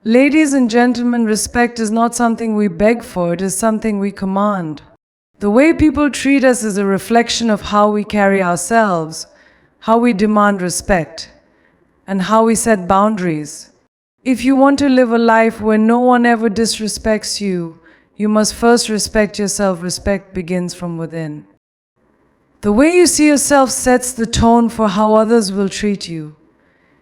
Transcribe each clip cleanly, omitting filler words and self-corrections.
Ladies and gentlemen, respect is not something we beg for, it is something we command. The way people treat us is a reflection of how we carry ourselves, how we demand respect, and how we set boundaries. If you want to live a life where no one ever disrespects you, you must first respect yourself. Respect begins from within. The way you see yourself sets the tone for how others will treat you.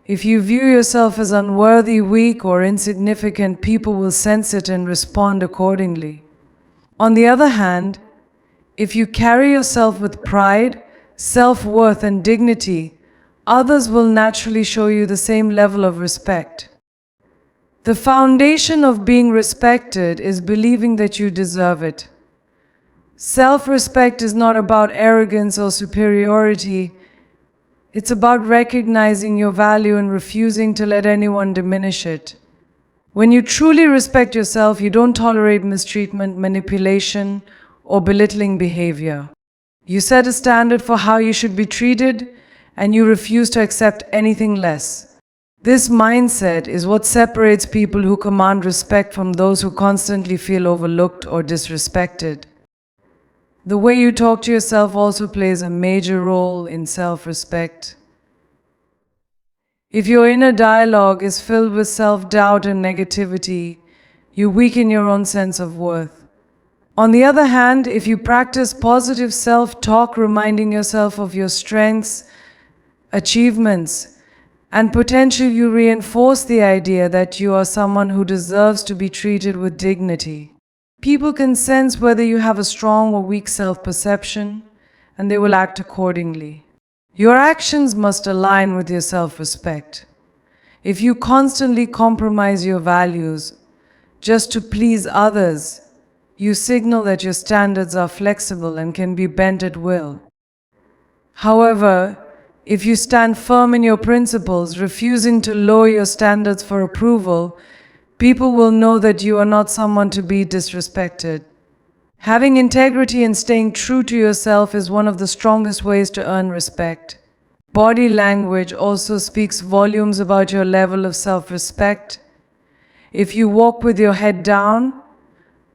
If you view yourself as unworthy, weak, or insignificant, people will sense it and respond accordingly. On the other hand, if you carry yourself with pride, self-worth, and dignity, others will naturally show you the same level of respect. The foundation of being respected is believing that you deserve it. Self-respect is not about arrogance or superiority. It's about recognizing your value and refusing to let anyone diminish it. When you truly respect yourself, you don't tolerate mistreatment, manipulation, or belittling behavior. You set a standard for how you should be treated, and you refuse to accept anything less. This mindset is what separates people who command respect from those who constantly feel overlooked or disrespected. The way you talk to yourself also plays a major role in self-respect. If your inner dialogue is filled with self-doubt and negativity, you weaken your own sense of worth. On the other hand, if you practice positive self-talk, reminding yourself of your strengths, achievements, and potential, you reinforce the idea that you are someone who deserves to be treated with dignity. People can sense whether you have a strong or weak self-perception, and they will act accordingly. Your actions must align with your self-respect. If you constantly compromise your values just to please others, you signal that your standards are flexible and can be bent at will. However, if you stand firm in your principles, refusing to lower your standards for approval, people will know that you are not someone to be disrespected. Having integrity and staying true to yourself is one of the strongest ways to earn respect. Body language also speaks volumes about your level of self-respect. If you walk with your head down,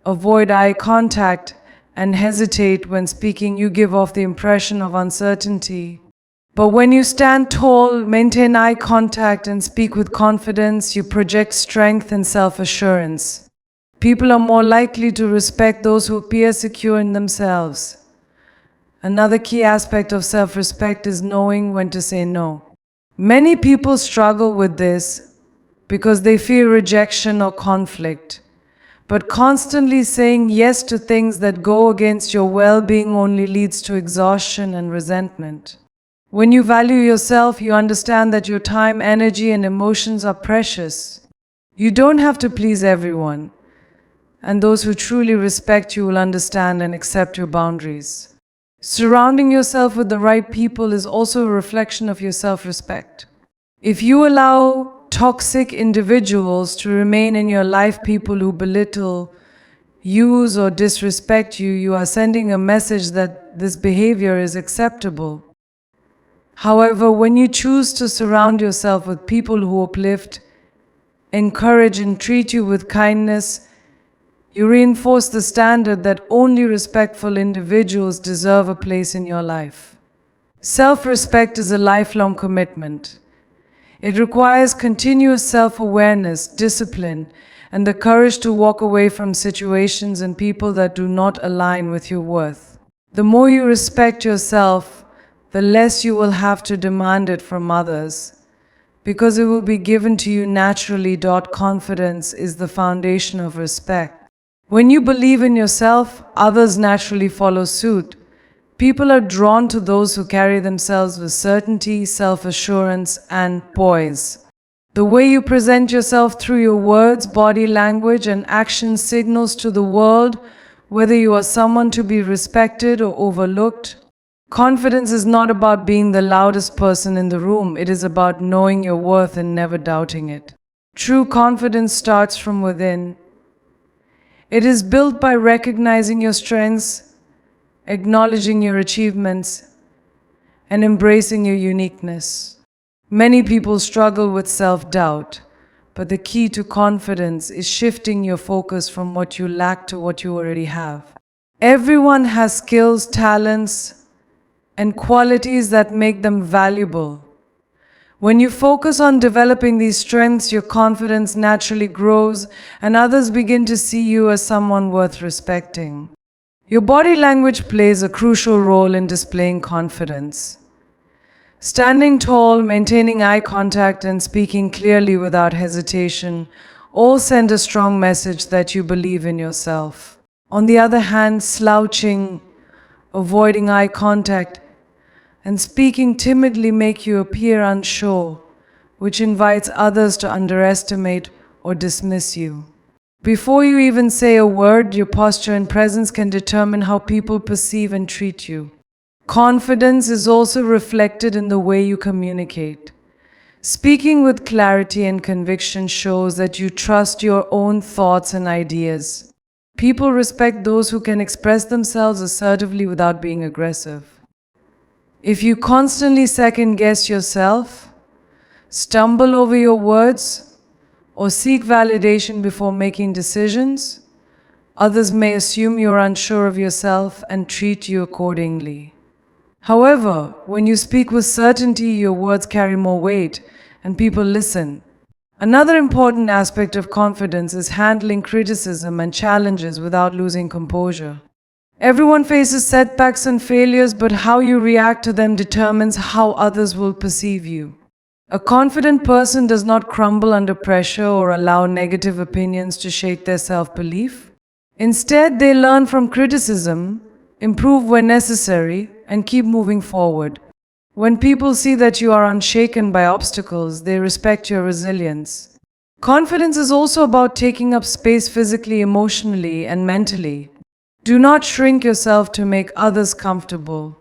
avoid eye contact, and hesitate when speaking, you give off the impression of uncertainty. But when you stand tall, maintain eye contact, and speak with confidence, you project strength and self-assurance. People are more likely to respect those who appear secure in themselves. Another key aspect of self-respect is knowing when to say no. Many people struggle with this because they fear rejection or conflict. But constantly saying yes to things that go against your well-being only leads to exhaustion and resentment. When you value yourself, you understand that your time, energy, and emotions are precious. You don't have to please everyone, and those who truly respect you will understand and accept your boundaries. Surrounding yourself with the right people is also a reflection of your self-respect. If you allow toxic individuals to remain in your life, people who belittle, use, or disrespect you, you are sending a message that this behavior is acceptable. However, when you choose to surround yourself with people who uplift, encourage, and treat you with kindness, you reinforce the standard that only respectful individuals deserve a place in your life. Self-respect is a lifelong commitment. It requires continuous self-awareness, discipline, and the courage to walk away from situations and people that do not align with your worth. The more you respect yourself, the less you will have to demand it from others, because it will be given to you naturally. Confidence is the foundation of respect. When you believe in yourself, others naturally follow suit. People are drawn to those who carry themselves with certainty, self-assurance, and poise. The way you present yourself through your words, body language, and actions signals to the world whether you are someone to be respected or overlooked. Confidence is not about being the loudest person in the room. It is about knowing your worth and never doubting it. True confidence starts from within. It is built by recognizing your strengths, acknowledging your achievements, and embracing your uniqueness. Many people struggle with self-doubt, But the key to confidence is shifting your focus from what you lack to what you already have. Everyone has skills, talents, and qualities that make them valuable. When you focus on developing these strengths, your confidence naturally grows and others begin to see you as someone worth respecting. Your body language plays a crucial role in displaying confidence. Standing tall, maintaining eye contact, and speaking clearly without hesitation all send a strong message that you believe in yourself. On the other hand, slouching, avoiding eye contact, and speaking timidly make you appear unsure, which invites others to underestimate or dismiss you. Before you even say a word, your posture and presence can determine how people perceive and treat you. Confidence is also reflected in the way you communicate. Speaking with clarity and conviction shows that you trust your own thoughts and ideas. People respect those who can express themselves assertively without being aggressive. If you constantly second-guess yourself, stumble over your words, or seek validation before making decisions, others may assume you're unsure of yourself and treat you accordingly. However, when you speak with certainty, your words carry more weight and people listen. Another important aspect of confidence is handling criticism and challenges without losing composure. Everyone faces setbacks and failures, but how you react to them determines how others will perceive you. A confident person does not crumble under pressure or allow negative opinions to shake their self-belief. Instead, they learn from criticism, improve when necessary, and keep moving forward. When people see that you are unshaken by obstacles, they respect your resilience. Confidence is also about taking up space physically, emotionally, and mentally. Do not shrink yourself to make others comfortable.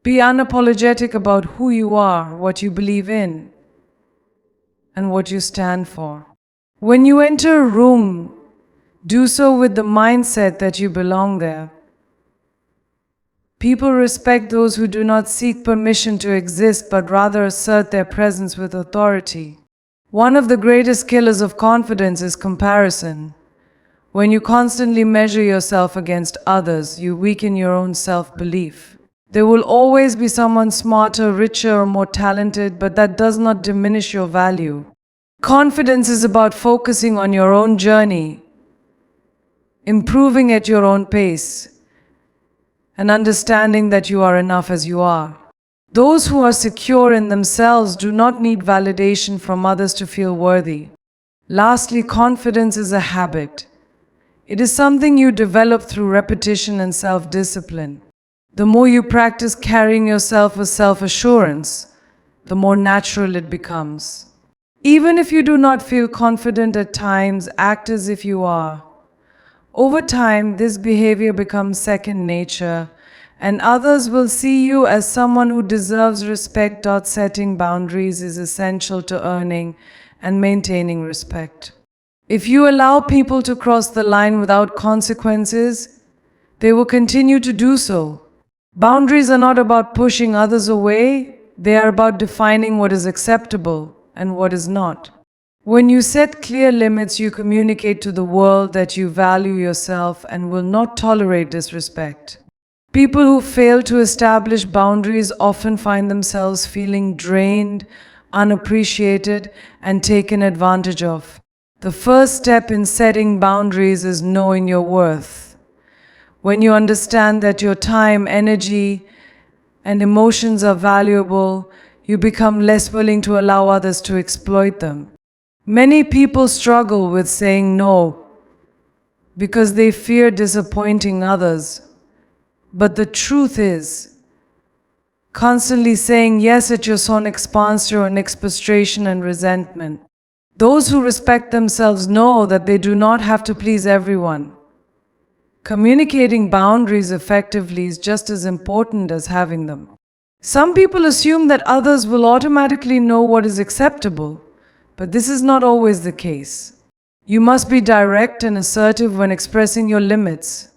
Be unapologetic about who you are, what you believe in, and what you stand for. When you enter a room, do so with the mindset that you belong there. People respect those who do not seek permission to exist but rather assert their presence with authority. One of the greatest killers of confidence is comparison. When you constantly measure yourself against others, you weaken your own self-belief. There will always be someone smarter, richer, or more talented, but that does not diminish your value. Confidence is about focusing on your own journey, improving at your own pace, and understanding that you are enough as you are. Those who are secure in themselves do not need validation from others to feel worthy. Lastly, confidence is a habit. It is something you develop through repetition and self-discipline. The more you practice carrying yourself with self-assurance, the more natural it becomes. Even if you do not feel confident at times, act as if you are. Over time, this behavior becomes second nature, and others will see you as someone who deserves respect. Setting boundaries is essential to earning and maintaining respect. If you allow people to cross the line without consequences, they will continue to do so. Boundaries are not about pushing others away, they are about defining what is acceptable and what is not. When you set clear limits, you communicate to the world that you value yourself and will not tolerate disrespect. People who fail to establish boundaries often find themselves feeling drained, unappreciated, and taken advantage of. The first step in setting boundaries is knowing your worth. When you understand that your time, energy, and emotions are valuable, you become less willing to allow others to exploit them. Many people struggle with saying no because they fear disappointing others. But the truth is, constantly saying yes at your own expense or an frustration and resentment. Those who respect themselves know that they do not have to please everyone. Communicating boundaries effectively is just as important as having them. Some people assume that others will automatically know what is acceptable, but this is not always the case. You must be direct and assertive when expressing your limits.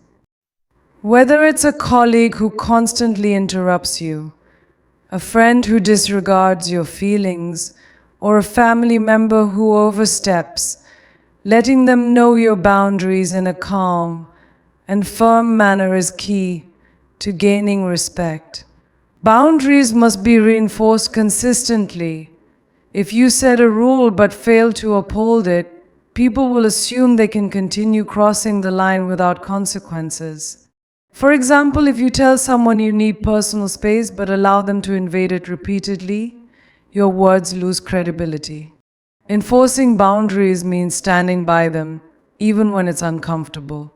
Whether it's a colleague who constantly interrupts you, a friend who disregards your feelings, or a family member who oversteps, letting them know your boundaries in a calm and firm manner is key to gaining respect. Boundaries must be reinforced consistently. If you set a rule but fail to uphold it, people will assume they can continue crossing the line without consequences. For example, if you tell someone you need personal space but allow them to invade it repeatedly, your words lose credibility. Enforcing boundaries means standing by them, even when it's uncomfortable.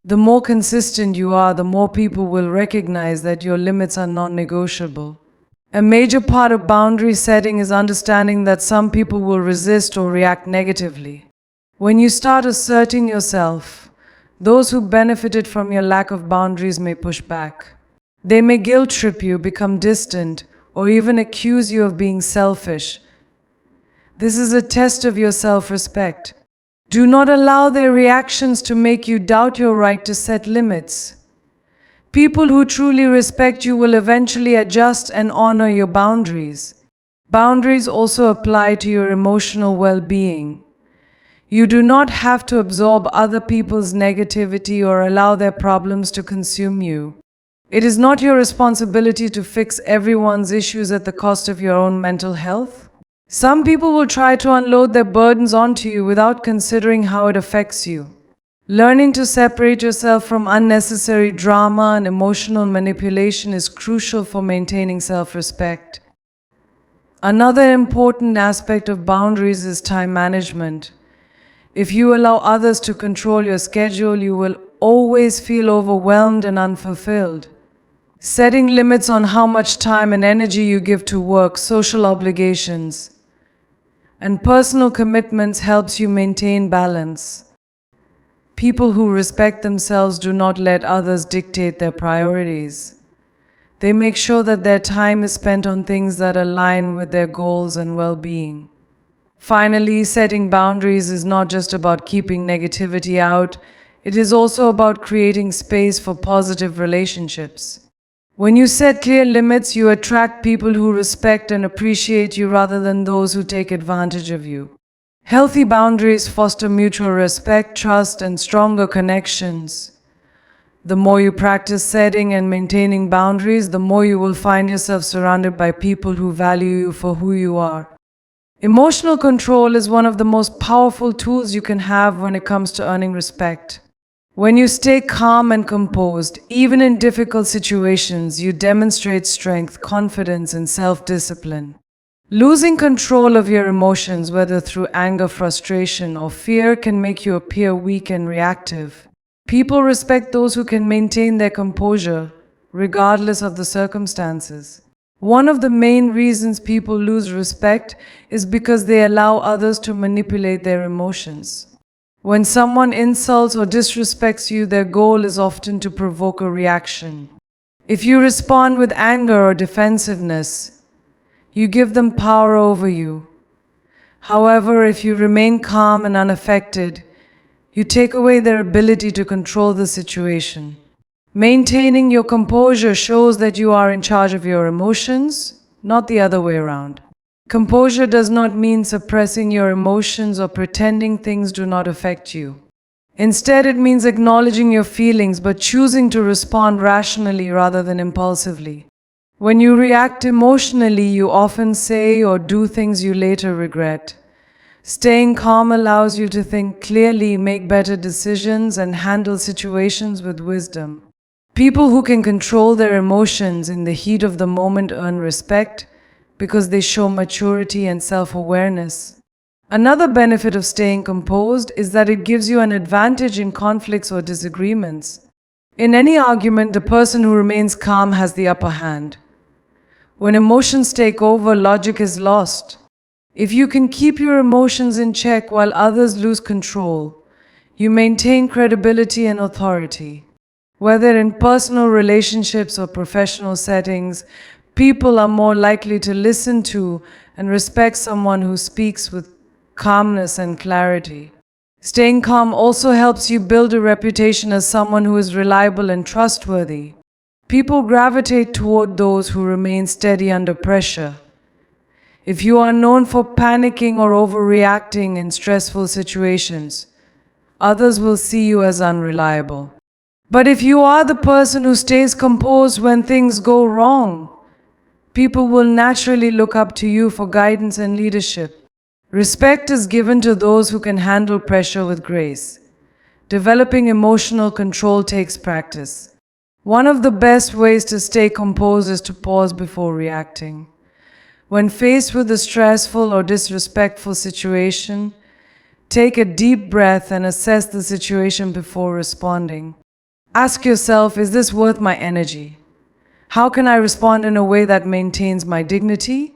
The more consistent you are, the more people will recognize that your limits are non-negotiable. A major part of boundary setting is understanding that some people will resist or react negatively. When you start asserting yourself, those who benefited from your lack of boundaries may push back. They may guilt trip you, become distant, or even accuse you of being selfish. This is a test of your self-respect. Do not allow their reactions to make you doubt your right to set limits. People who truly respect you will eventually adjust and honor your boundaries. Boundaries also apply to your emotional well-being. You do not have to absorb other people's negativity or allow their problems to consume you. It is not your responsibility to fix everyone's issues at the cost of your own mental health. Some people will try to unload their burdens onto you without considering how it affects you. Learning to separate yourself from unnecessary drama and emotional manipulation is crucial for maintaining self-respect. Another important aspect of boundaries is time management. If you allow others to control your schedule, you will always feel overwhelmed and unfulfilled. Setting limits on how much time and energy you give to work, social obligations, and personal commitments helps you maintain balance. People who respect themselves do not let others dictate their priorities. They make sure that their time is spent on things that align with their goals and well-being. Finally, setting boundaries is not just about keeping negativity out, it is also about creating space for positive relationships. When you set clear limits, you attract people who respect and appreciate you rather than those who take advantage of you. Healthy boundaries foster mutual respect, trust, and stronger connections. The more you practice setting and maintaining boundaries, the more you will find yourself surrounded by people who value you for who you are. Emotional control is one of the most powerful tools you can have when it comes to earning respect. When you stay calm and composed, even in difficult situations, you demonstrate strength, confidence, and self-discipline. Losing control of your emotions, whether through anger, frustration, or fear, can make you appear weak and reactive. People respect those who can maintain their composure, regardless of the circumstances. One of the main reasons people lose respect is because they allow others to manipulate their emotions. When someone insults or disrespects you, their goal is often to provoke a reaction. If you respond with anger or defensiveness, you give them power over you. However, if you remain calm and unaffected, you take away their ability to control the situation. Maintaining your composure shows that you are in charge of your emotions, not the other way around. Composure does not mean suppressing your emotions or pretending things do not affect you. Instead, it means acknowledging your feelings but choosing to respond rationally rather than impulsively. When you react emotionally, you often say or do things you later regret. Staying calm allows you to think clearly, make better decisions, and handle situations with wisdom. People who can control their emotions in the heat of the moment earn respect because they show maturity and self-awareness. Another benefit of staying composed is that it gives you an advantage in conflicts or disagreements. In any argument, the person who remains calm has the upper hand. When emotions take over, logic is lost. If you can keep your emotions in check while others lose control, you maintain credibility and authority. Whether in personal relationships or professional settings, people are more likely to listen to and respect someone who speaks with calmness and clarity. Staying calm also helps you build a reputation as someone who is reliable and trustworthy. People gravitate toward those who remain steady under pressure. If you are known for panicking or overreacting in stressful situations, others will see you as unreliable. But if you are the person who stays composed when things go wrong, people will naturally look up to you for guidance and leadership. Respect is given to those who can handle pressure with grace. Developing emotional control takes practice. One of the best ways to stay composed is to pause before reacting. When faced with a stressful or disrespectful situation, take a deep breath and assess the situation before responding. Ask yourself, is this worth my energy? How can I respond in a way that maintains my dignity?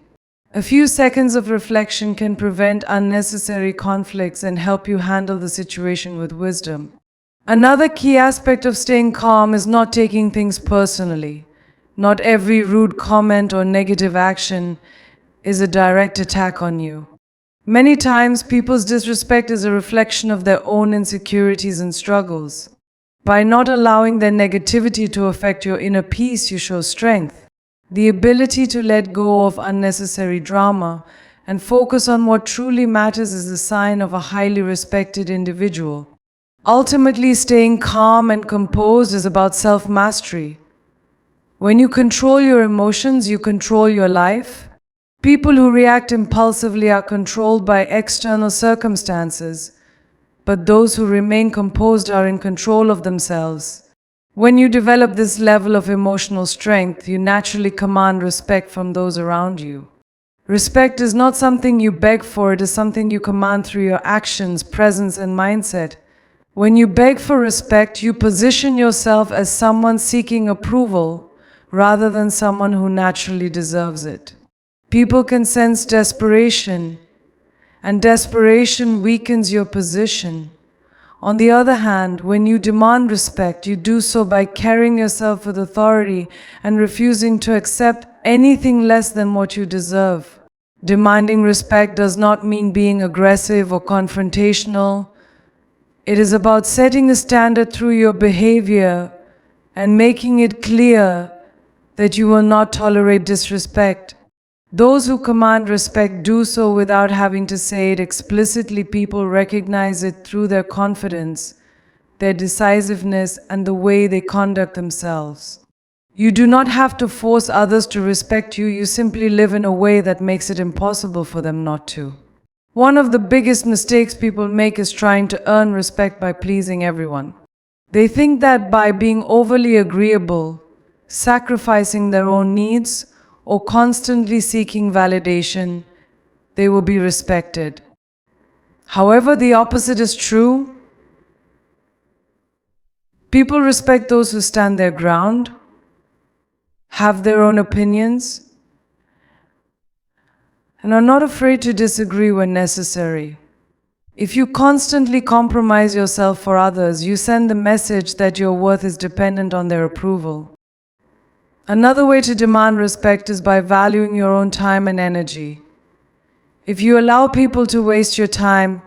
A few seconds of reflection can prevent unnecessary conflicts and help you handle the situation with wisdom. Another key aspect of staying calm is not taking things personally. Not every rude comment or negative action is a direct attack on you. Many times, people's disrespect is a reflection of their own insecurities and struggles. By not allowing their negativity to affect your inner peace, you show strength, the ability to let go of unnecessary drama and focus on what truly matters is a sign of a highly respected individual. Ultimately, staying calm and composed is about self-mastery. When you control your emotions, you control your life. People who react impulsively are controlled by external circumstances, but those who remain composed are in control of themselves. When you develop this level of emotional strength, you naturally command respect from those around you. Respect is not something you beg for, it is something you command through your actions, presence, and mindset. When you beg for respect, you position yourself as someone seeking approval rather than someone who naturally deserves it. People can sense desperation, and desperation weakens your position. On the other hand, when you demand respect, you do so by carrying yourself with authority and refusing to accept anything less than what you deserve. Demanding respect does not mean being aggressive or confrontational. It is about setting a standard through your behavior and making it clear that you will not tolerate disrespect. Those who command respect do so without having to say it explicitly. People recognize it through their confidence, their decisiveness, and the way they conduct themselves. You do not have to force others to respect you, you simply live in a way that makes it impossible for them not to. One of the biggest mistakes people make is trying to earn respect by pleasing everyone. They think that by being overly agreeable, sacrificing their own needs, or constantly seeking validation, they will be respected. However, the opposite is true. People respect those who stand their ground, have their own opinions, and are not afraid to disagree when necessary. If you constantly compromise yourself for others, you send the message that your worth is dependent on their approval. Another way to demand respect is by valuing your own time and energy. If you allow people to waste your time,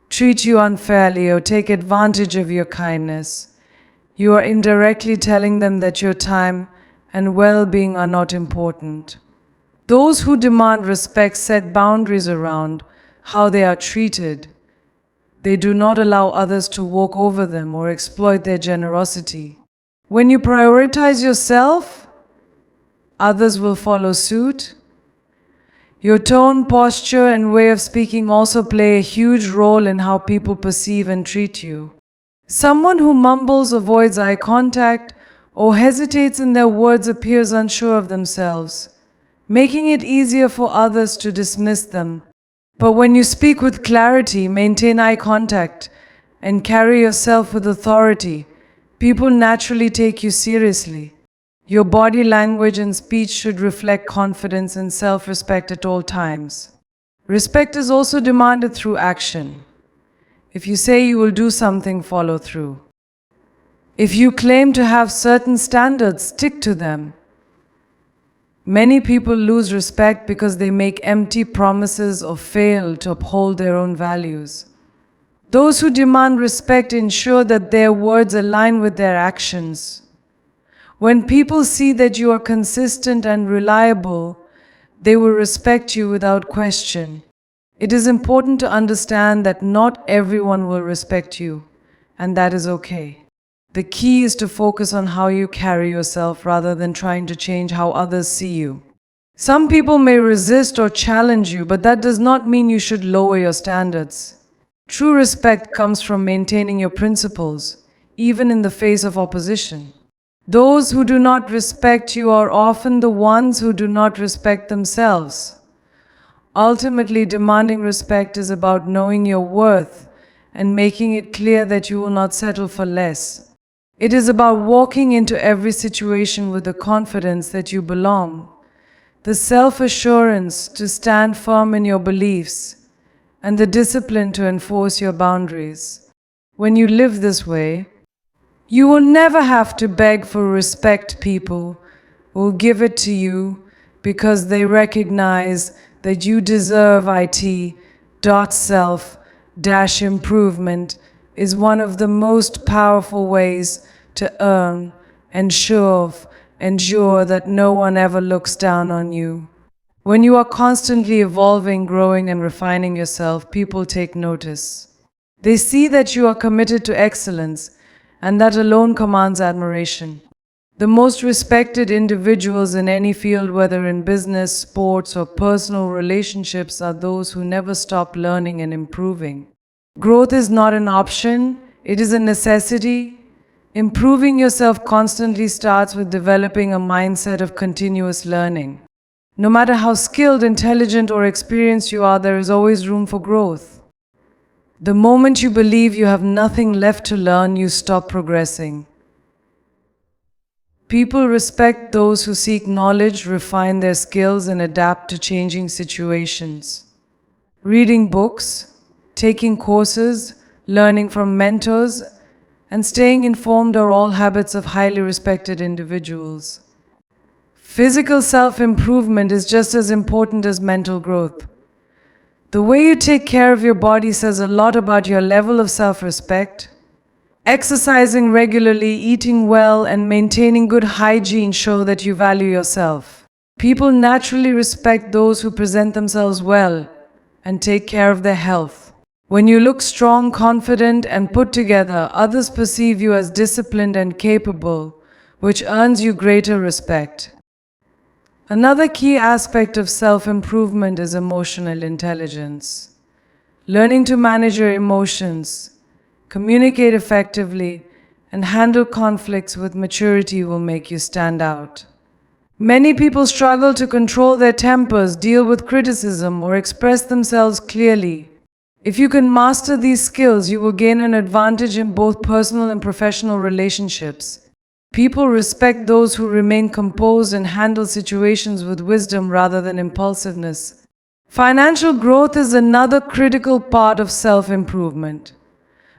treat you unfairly, or take advantage of your kindness, you are indirectly telling them that your time and well-being are not important. Those who demand respect set boundaries around how they are treated. They do not allow others to walk over them or exploit their generosity. When you prioritize yourself, others will follow suit. Your tone, posture, and way of speaking also play a huge role in how people perceive and treat you. Someone who mumbles, avoids eye contact, or hesitates in their words appears unsure of themselves, making it easier for others to dismiss them. But when you speak with clarity, maintain eye contact, and carry yourself with authority, people naturally take you seriously. Your body language and speech should reflect confidence and self-respect at all times. Respect is also demanded through action. If you say you will do something, follow through. If you claim to have certain standards, stick to them. Many people lose respect because they make empty promises or fail to uphold their own values. Those who demand respect ensure that their words align with their actions. When people see that you are consistent and reliable, They will respect you without question. It is important to understand that not everyone will respect you, and that is okay. The key is to focus on how you carry yourself rather than trying to change how others see you. Some people may resist or challenge you, but that does not mean you should lower your standards. True respect comes from maintaining your principles, even in the face of opposition. Those who do not respect you are often the ones who do not respect themselves. Ultimately, demanding respect is about knowing your worth and making it clear that you will not settle for less. It is about walking into every situation with the confidence that you belong, the self-assurance to stand firm in your beliefs, and the discipline to enforce your boundaries. When you live this way, you will never have to beg for respect. People will give it to you because they recognize that you deserve it. Self-improvement is one of the most powerful ways to earn and ensure that no one ever looks down on you. When you are constantly evolving, growing, and refining yourself, people take notice. They see that you are committed to excellence, and that alone commands admiration. The most respected individuals in any field, whether in business, sports, or personal relationships, are those who never stop learning and improving. Growth is not an option, it is a necessity. Improving yourself constantly starts with developing a mindset of continuous learning. No matter how skilled, intelligent, or experienced you are, there is always room for growth. The moment you believe you have nothing left to learn, you stop progressing. People respect those who seek knowledge, refine their skills, and adapt to changing situations. Reading books, taking courses, learning from mentors, and staying informed are all habits of highly respected individuals. Physical self-improvement is just as important as mental growth. The way you take care of your body says a lot about your level of self-respect. Exercising regularly, eating well, and maintaining good hygiene show that you value yourself. People naturally respect those who present themselves well and take care of their health. When you look strong, confident, and put together, others perceive you as disciplined and capable, which earns you greater respect. Another key aspect of self-improvement is emotional intelligence. Learning to manage your emotions, communicate effectively, and handle conflicts with maturity will make you stand out. Many people struggle to control their tempers, deal with criticism, or express themselves clearly. If you can master these skills, you will gain an advantage in both personal and professional relationships. People respect those who remain composed and handle situations with wisdom rather than impulsiveness. Financial growth is another critical part of self-improvement.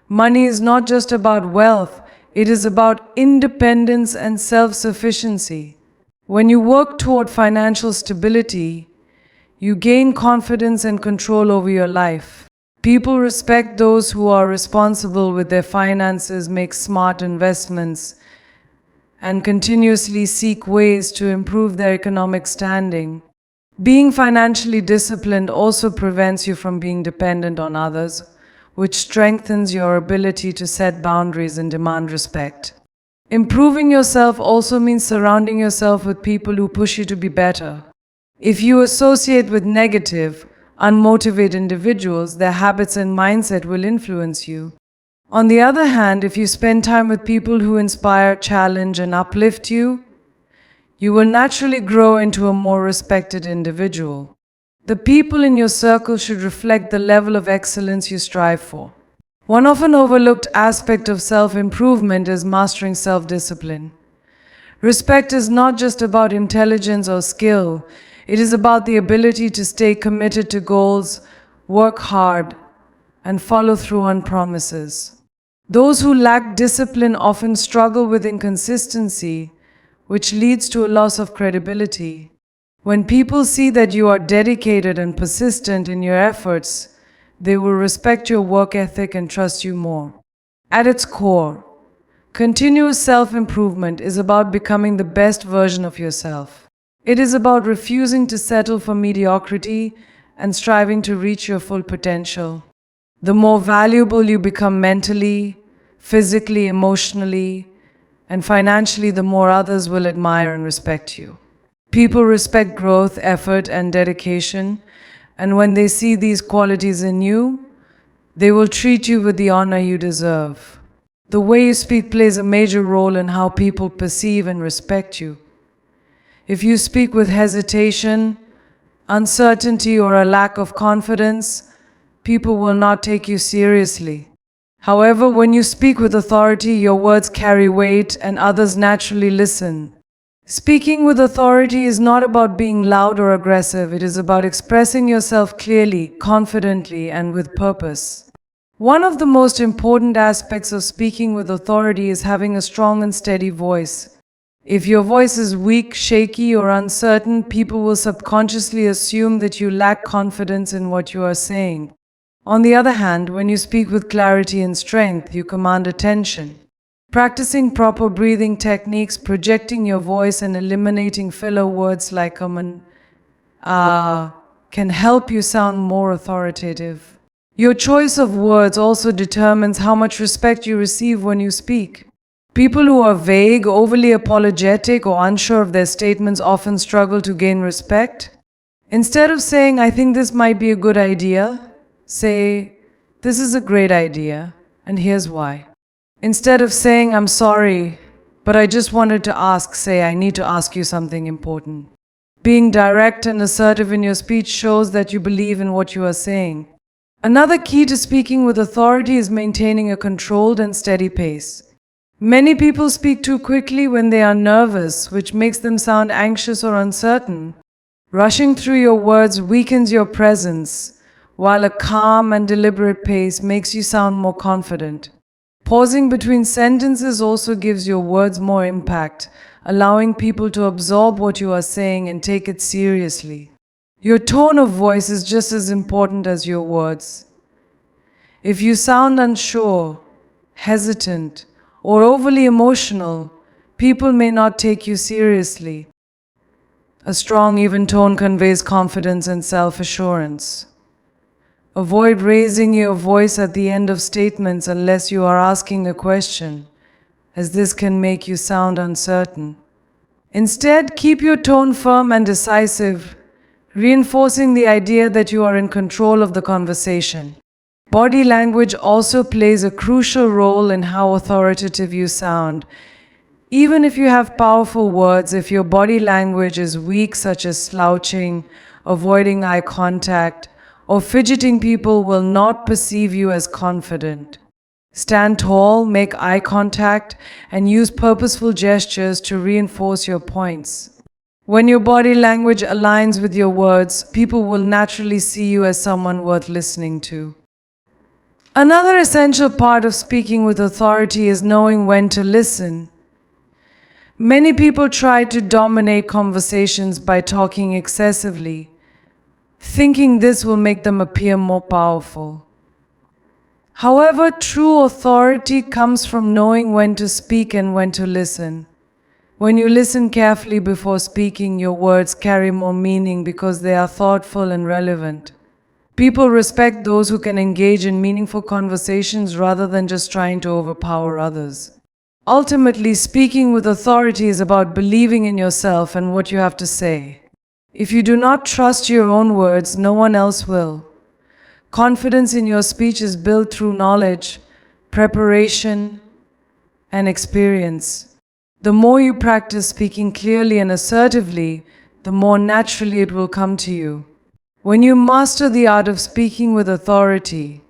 Money is not just about wealth, it is about independence and self-sufficiency. When you work toward financial stability, you gain confidence and control over your life. People respect those who are responsible with their finances, make smart investments, and continuously seek ways to improve their economic standing. Being financially disciplined also prevents you from being dependent on others, which strengthens your ability to set boundaries and demand respect. Improving yourself also means surrounding yourself with people who push you to be better. If you associate with negative, unmotivated individuals, their habits and mindset will influence you. On the other hand, if you spend time with people who inspire, challenge, and uplift you, you will naturally grow into a more respected individual. The people in your circle should reflect the level of excellence you strive for. One often overlooked aspect of self-improvement is mastering self-discipline. Respect is not just about intelligence or skill, it is about the ability to stay committed to goals, work hard, and follow through on promises. Those who lack discipline often struggle with inconsistency, which leads to a loss of credibility. When people see that you are dedicated and persistent in your efforts, they will respect your work ethic and trust you more. At its core, continuous self-improvement is about becoming the best version of yourself. It is about refusing to settle for mediocrity and striving to reach your full potential. The more valuable you become mentally, physically, emotionally, and financially, the more others will admire and respect you. People respect growth, effort, and dedication, and when they see these qualities in you, they will treat you with the honor you deserve. The way you speak plays a major role in how people perceive and respect you. If you speak with hesitation, uncertainty, or a lack of confidence, people will not take you seriously. However, when you speak with authority, your words carry weight and others naturally listen. Speaking with authority is not about being loud or aggressive. It is about expressing yourself clearly, confidently, and with purpose. One of the most important aspects of speaking with authority is having a strong and steady voice. If your voice is weak, shaky, or uncertain, people will subconsciously assume that you lack confidence in what you are saying. On the other hand, when you speak with clarity and strength, you command attention. Practicing proper breathing techniques, projecting your voice, and eliminating filler words like can help you sound more authoritative. Your choice of words also determines how much respect you receive when you speak. People who are vague, overly apologetic, or unsure of their statements often struggle to gain respect. Instead of saying, "I think this might be a good idea," say, "This is a great idea, and here's why." Instead of saying, "I'm sorry, but I just wanted to ask," say, "I need to ask you something important." Being direct and assertive in your speech shows that you believe in what you are saying. Another key to speaking with authority is maintaining a controlled and steady pace. Many people speak too quickly when they are nervous, which makes them sound anxious or uncertain. Rushing through your words weakens your presence, while a calm and deliberate pace makes you sound more confident. Pausing between sentences also gives your words more impact, allowing people to absorb what you are saying and take it seriously. Your tone of voice is just as important as your words. If you sound unsure, hesitant, or overly emotional, people may not take you seriously. A strong, even tone conveys confidence and self-assurance. Avoid raising your voice at the end of statements unless you are asking a question, as this can make you sound uncertain. Instead, keep your tone firm and decisive, reinforcing the idea that you are in control of the conversation. Body language also plays a crucial role in how authoritative you sound. Even if you have powerful words, if your body language is weak, such as slouching, avoiding eye contact, or fidgeting, people will not perceive you as confident. Stand tall, make eye contact, and use purposeful gestures to reinforce your points. When your body language aligns with your words, people will naturally see you as someone worth listening to. Another essential part of speaking with authority is knowing when to listen. Many people try to dominate conversations by talking excessively, thinking this will make them appear more powerful. However, true authority comes from knowing when to speak and when to listen. When you listen carefully before speaking, your words carry more meaning because they are thoughtful and relevant. People respect those who can engage in meaningful conversations rather than just trying to overpower others. Ultimately, speaking with authority is about believing in yourself and what you have to say. If you do not trust your own words, no one else will. Confidence in your speech is built through knowledge, preparation, and experience. The more you practice speaking clearly and assertively, the more naturally it will come to you. When you master the art of speaking with authority,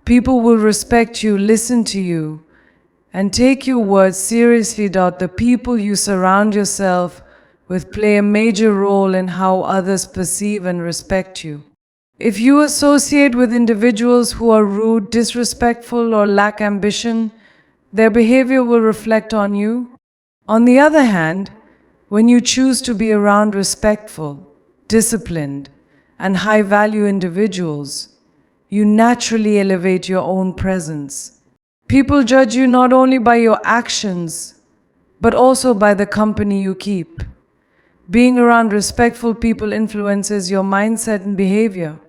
people will respect you, listen to you, and take your words seriously. The people you surround yourself with play a major role in how others perceive and respect you. If you associate with individuals who are rude, disrespectful, or lack ambition, their behavior will reflect on you. On the other hand, when you choose to be around respectful, disciplined, and high-value individuals, you naturally elevate your own presence. People judge you not only by your actions, but also by the company you keep. Being around respectful people influences your mindset and behavior.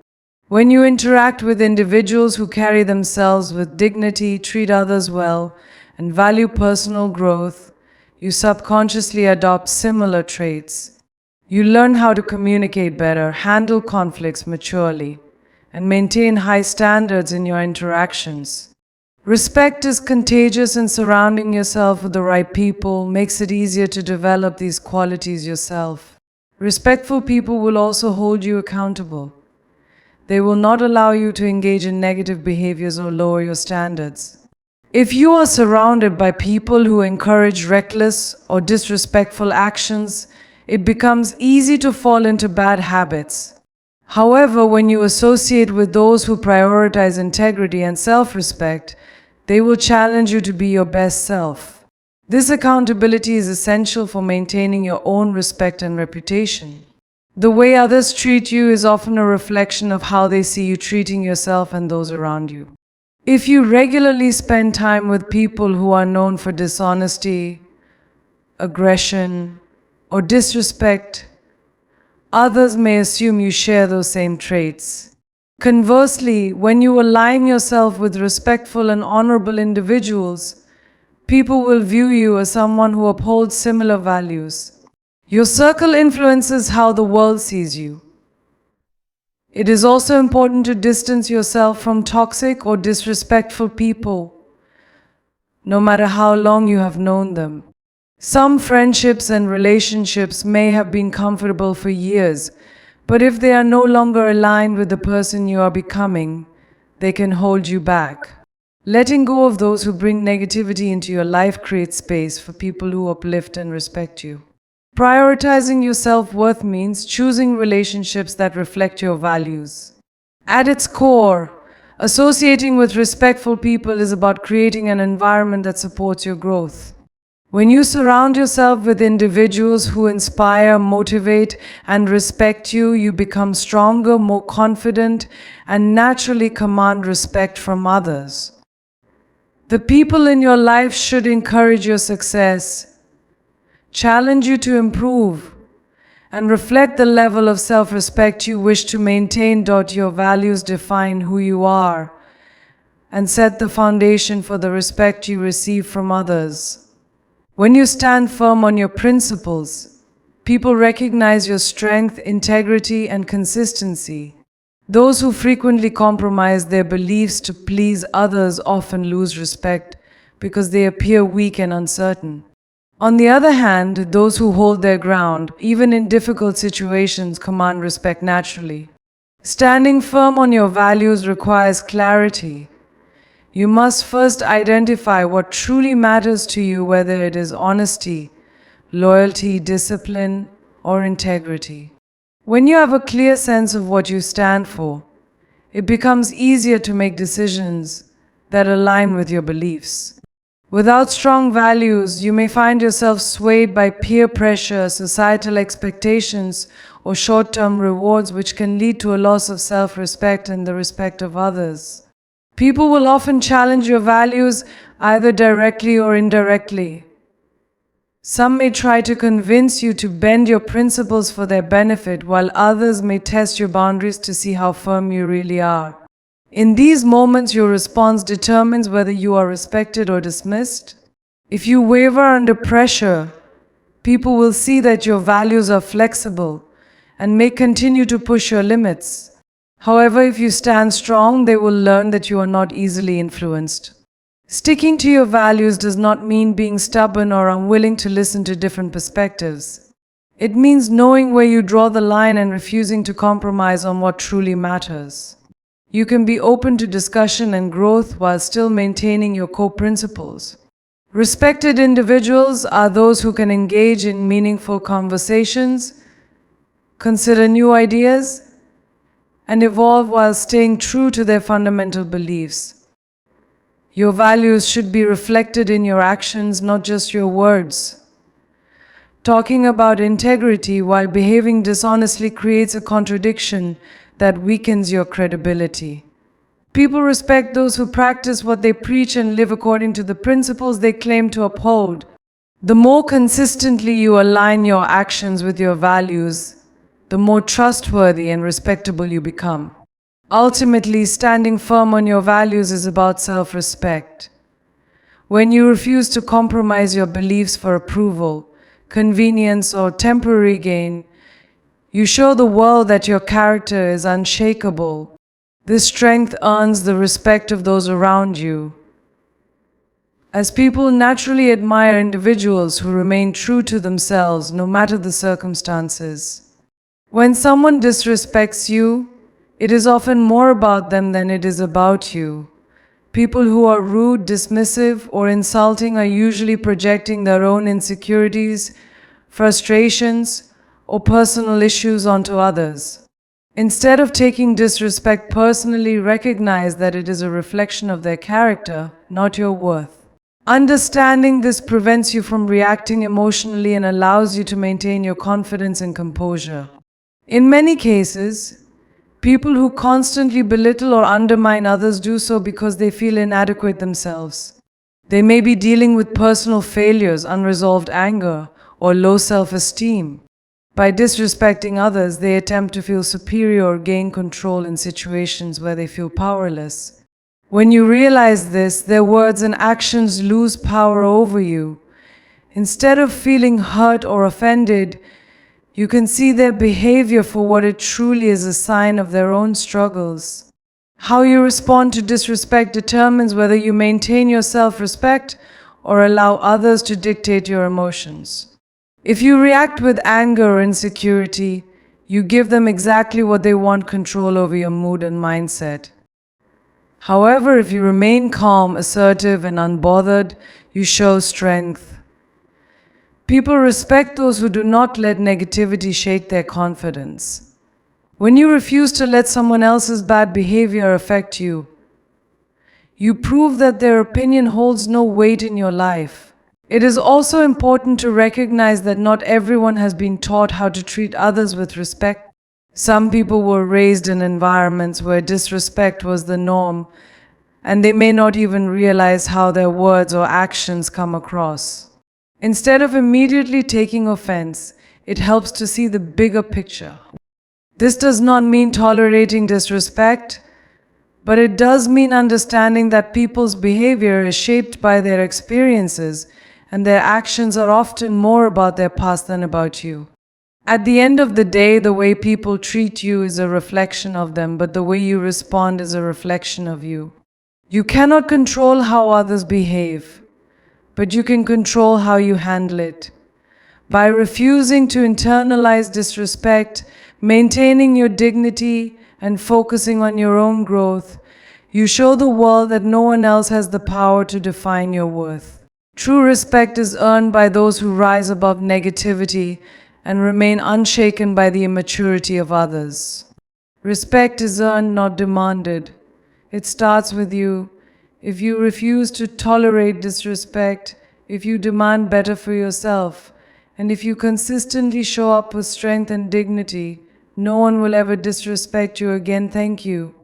When you interact with individuals who carry themselves with dignity, treat others well, and value personal growth, you subconsciously adopt similar traits. You learn how to communicate better, handle conflicts maturely, and maintain high standards in your interactions. Respect is contagious, and surrounding yourself with the right people makes it easier to develop these qualities yourself. Respectful people will also hold you accountable. They will not allow you to engage in negative behaviors or lower your standards. If you are surrounded by people who encourage reckless or disrespectful actions, it becomes easy to fall into bad habits. However, when you associate with those who prioritize integrity and self-respect, they will challenge you to be your best self. This accountability is essential for maintaining your own respect and reputation. The way others treat you is often a reflection of how they see you treating yourself and those around you. If you regularly spend time with people who are known for dishonesty, aggression, or disrespect, others may assume you share those same traits. Conversely, when you align yourself with respectful and honorable individuals, people will view you as someone who upholds similar values. Your circle influences how the world sees you. It is also important to distance yourself from toxic or disrespectful people, no matter how long you have known them. Some friendships and relationships may have been comfortable for years, but if they are no longer aligned with the person you are becoming, they can hold you back. Letting go of those who bring negativity into your life creates space for people who uplift and respect you. Prioritizing your self-worth means choosing relationships that reflect your values. At its core, associating with respectful people is about creating an environment that supports your growth. When you surround yourself with individuals who inspire, motivate, and respect you, you become stronger, more confident, and naturally command respect from others. The people in your life should encourage your success, challenge you to improve, and reflect the level of self-respect you wish to maintain. Your values define who you are and set the foundation for the respect you receive from others. When you stand firm on your principles, people recognize your strength, integrity, and consistency. Those who frequently compromise their beliefs to please others often lose respect because they appear weak and uncertain. On the other hand, those who hold their ground, even in difficult situations, command respect naturally. Standing firm on your values requires clarity. You must first identify what truly matters to you, whether it is honesty, loyalty, discipline, or integrity. When you have a clear sense of what you stand for, it becomes easier to make decisions that align with your beliefs. Without strong values, you may find yourself swayed by peer pressure, societal expectations, or short-term rewards, which can lead to a loss of self-respect and the respect of others. People will often challenge your values either directly or indirectly. Some may try to convince you to bend your principles for their benefit, while others may test your boundaries to see how firm you really are. In these moments, your response determines whether you are respected or dismissed. If you waver under pressure, people will see that your values are flexible and may continue to push your limits. However, if you stand strong, they will learn that you are not easily influenced. Sticking to your values does not mean being stubborn or unwilling to listen to different perspectives. It means knowing where you draw the line and refusing to compromise on what truly matters. You can be open to discussion and growth while still maintaining your core principles. Respected individuals are those who can engage in meaningful conversations, consider new ideas, and evolve while staying true to their fundamental beliefs. Your values should be reflected in your actions, not just your words. Talking about integrity while behaving dishonestly creates a contradiction that weakens your credibility. People respect those who practice what they preach and live according to the principles they claim to uphold. The more consistently you align your actions with your values, the more trustworthy and respectable you become. Ultimately, standing firm on your values is about self-respect. When you refuse to compromise your beliefs for approval, convenience, or temporary gain, you show the world that your character is unshakable. This strength earns the respect of those around you, as people naturally admire individuals who remain true to themselves no matter the circumstances. When someone disrespects you, it is often more about them than it is about you. People who are rude, dismissive, or insulting are usually projecting their own insecurities, frustrations, or personal issues onto others. Instead of taking disrespect personally, recognize that it is a reflection of their character, not your worth. Understanding this prevents you from reacting emotionally and allows you to maintain your confidence and composure. In many cases, people who constantly belittle or undermine others do so because they feel inadequate themselves. They may be dealing with personal failures, unresolved anger, or low self-esteem. By disrespecting others, they attempt to feel superior or gain control in situations where they feel powerless. When you realize this, their words and actions lose power over you. Instead of feeling hurt or offended, you can see their behavior for what it truly is, a sign of their own struggles. How you respond to disrespect determines whether you maintain your self-respect or allow others to dictate your emotions. If you react with anger or insecurity, you give them exactly what they want: control over your mood and mindset. However, if you remain calm, assertive, and unbothered, you show strength. People respect those who do not let negativity shake their confidence. When you refuse to let someone else's bad behavior affect you, you prove that their opinion holds no weight in your life. It is also important to recognize that not everyone has been taught how to treat others with respect. Some people were raised in environments where disrespect was the norm, and they may not even realize how their words or actions come across. Instead of immediately taking offense, it helps to see the bigger picture. This does not mean tolerating disrespect, but it does mean understanding that people's behavior is shaped by their experiences, and their actions are often more about their past than about you. At the end of the day, the way people treat you is a reflection of them, but the way you respond is a reflection of you. You cannot control how others behave, but you can control how you handle it. By refusing to internalize disrespect, maintaining your dignity, and focusing on your own growth, you show the world that no one else has the power to define your worth. True respect is earned by those who rise above negativity and remain unshaken by the immaturity of others. Respect is earned, not demanded. It starts with you. If you refuse to tolerate disrespect, if you demand better for yourself, and if you consistently show up with strength and dignity, no one will ever disrespect you again. Thank you.